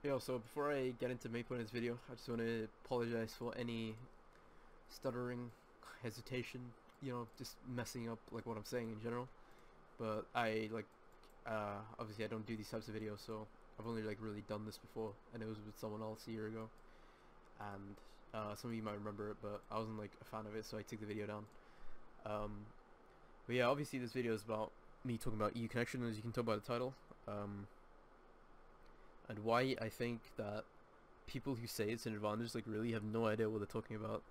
Yo, so before I get into main point of this video, I just want to apologize for any stuttering, hesitation, just messing up like what I'm saying in general. But obviously I don't do these types of videos, so I've only like really done this before, and it was with someone else a year ago. And some of you might remember it, but I wasn't like a fan of it, so I took the video down. Um, but yeah, obviously this video is about me talking about EU connection, as you can tell by the title. And why I think that people who say it's an advantage like really have no idea what they're talking about,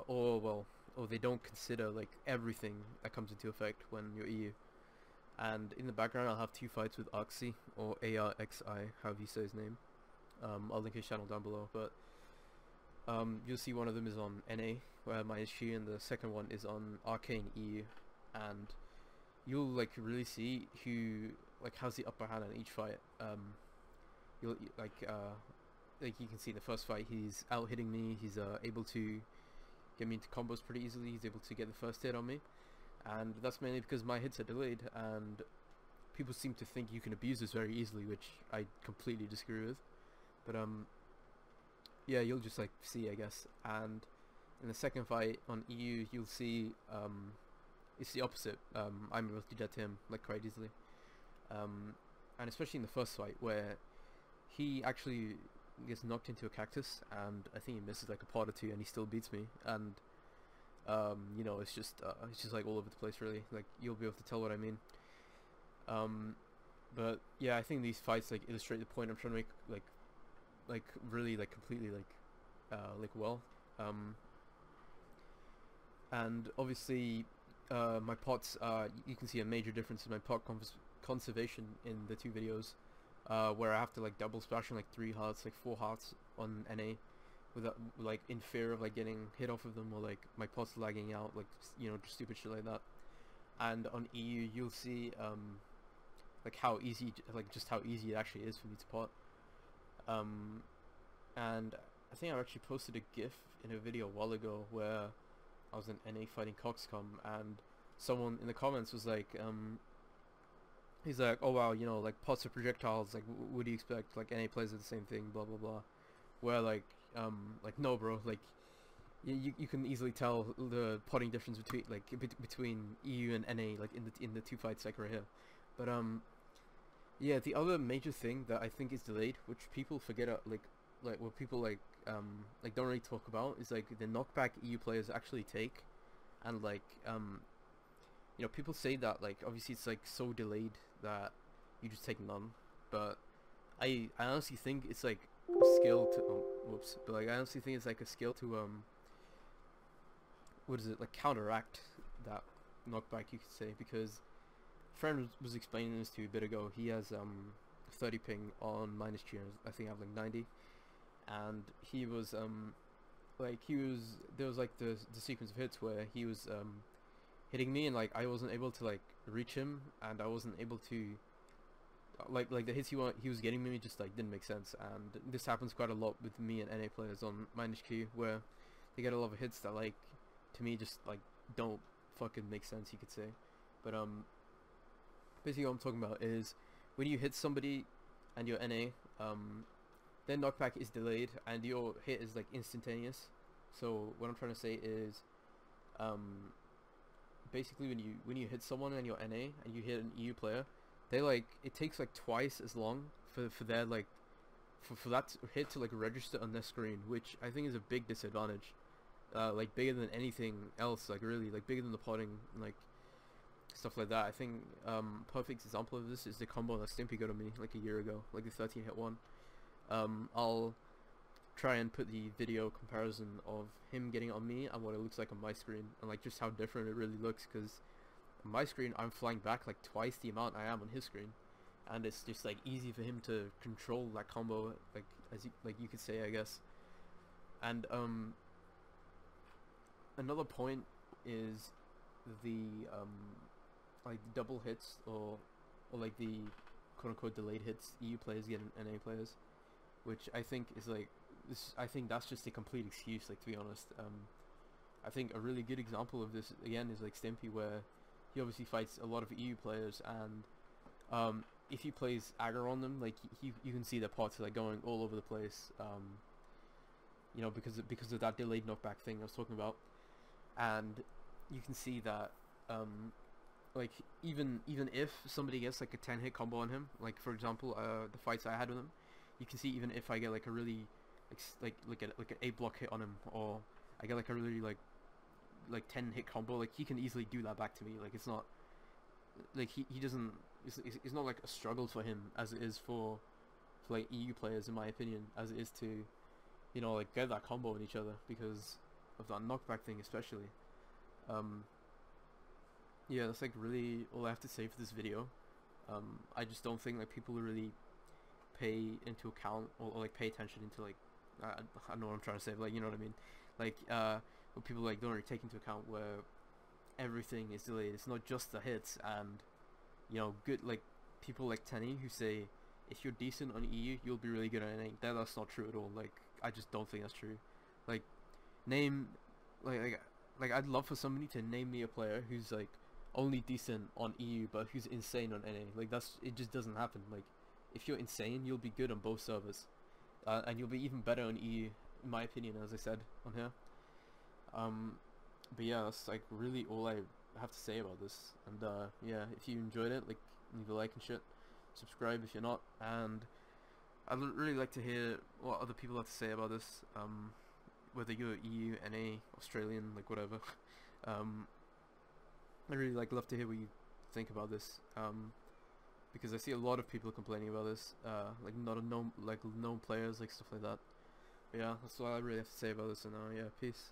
or they don't consider like everything that comes into effect when you're EU. And in the background, I'll have two fights with Arxi, or ARXI, however you say his name. I'll link his channel down below, but you'll see one of them is on NA, where minus Q, and the second one is on Arcane EU, and you'll like really see who like has the upper hand in each fight. You'll like you can see in the first fight he's out hitting me, he's able to get me into combos pretty easily, he's able to get the first hit on me, and that's mainly because my hits are delayed, and people seem to think you can abuse this very easily, which I completely disagree with. But yeah, you'll just like see, I guess. And in the second fight on EU, you'll see it's the opposite. I'm able to get to him like quite easily, and especially in the first fight where he actually gets knocked into a cactus, and I think he misses like a pot or two, and he still beats me. And it's just like all over the place, really. Like, you'll be able to tell what I mean. But yeah, I think these fights like illustrate the point I'm trying to make, like really like completely like well. And obviously my pots, you can see a major difference in my pot conservation in the two videos, where I have to like double splash on like 3 hearts, like 4 hearts on NA, without like in fear of like getting hit off of them, or like my pots lagging out, like just stupid shit like that. And on EU you'll see like how easy, like just how easy it actually is for me to pot. And I think I actually posted a GIF in a video a while ago where I was in NA fighting Coxcom, and someone in the comments was like, he's like, oh wow, like pots are projectiles, like what do you expect, like NA players are the same thing, blah blah blah. Where like no bro, like you can easily tell the potting difference between EU and NA, like in the two fights like right here. But yeah, the other major thing that I think is delayed, which people forget, like what people like don't really talk about, is like the knockback EU players actually take. And like people say that like obviously it's like so delayed that you just take none, but I honestly think it's like a skill to whoops, but like I honestly think it's like a skill to what is it, like counteract that knockback, you could say, because a friend was explaining this to me a bit ago. He has 30 ping on minus G, I think I have like 90, and he was there was like the sequence of hits where he was hitting me, and like I wasn't able to like reach him, and I wasn't able to like the hits he was getting me just like didn't make sense. And this happens quite a lot with me and NA players on minus Q, where they get a lot of hits that like to me just like don't fucking make sense, you could say. But basically what I'm talking about is when you hit somebody and you're NA, their knockback is delayed and your hit is like instantaneous. So what I'm trying to say is basically when you hit someone and you're NA and you hit an EU player, they like, it takes like twice as long for their like for that hit to like register on their screen, which I think is a big disadvantage, like bigger than anything else, like really like bigger than the potting, like stuff like that. I think perfect example of this is the combo that Stimpy got on me like a year ago, like the 13 hit one. I'll try and put the video comparison of him getting on me and what it looks like on my screen, and like just how different it really looks, because on my screen I'm flying back like twice the amount I am on his screen, and it's just like easy for him to control that combo, like you could say, I guess. And another point is the like double hits, or like the quote-unquote delayed hits EU players get in NA players, which I think is like this. I think that's just a complete excuse, like, to be honest. I think a really good example of this again is like Stimpy, where he obviously fights a lot of EU players, and if he plays aggro on them, like you can see the pots like going all over the place. You know, because of that delayed knockback thing I was talking about, and you can see that like even if somebody gets like a 10 hit combo on him, like for example the fights I had with him, you can see even if I get like a really like an 8 block hit on him, or I get like a really like 10 hit combo, like he can easily do that back to me. Like it's not like he doesn't, it's not like a struggle for him as it is for like EU players, in my opinion, as it is to, you know, like get that combo on each other because of that knockback thing especially. Yeah, that's like really all I have to say for this video. I just don't think like people really pay into account, or like pay attention into like I don't know what I'm trying to say, but like, you know what I mean, like what people like don't really take into account where everything is delayed. It's not just the hits, and you know, good like people like Tenny who say if you're decent on EU you'll be really good at anything. That's not true at all. Like I just don't think that's true. Like name like I'd love for somebody to name me a player who's like only decent on EU but who's insane on NA. Like it just doesn't happen. Like if you're insane you'll be good on both servers, and you'll be even better on EU in my opinion, as I said on here. But yeah, that's like really all I have to say about this. And yeah, if you enjoyed it, like leave a like and shit, subscribe if you're not, and I'd really like to hear what other people have to say about this, whether you're EU, NA, Australian, like whatever. I really love to hear what you think about this, because I see a lot of people complaining about this, like not a known players, like stuff like that. But yeah, that's all I really have to say about this, and yeah, peace.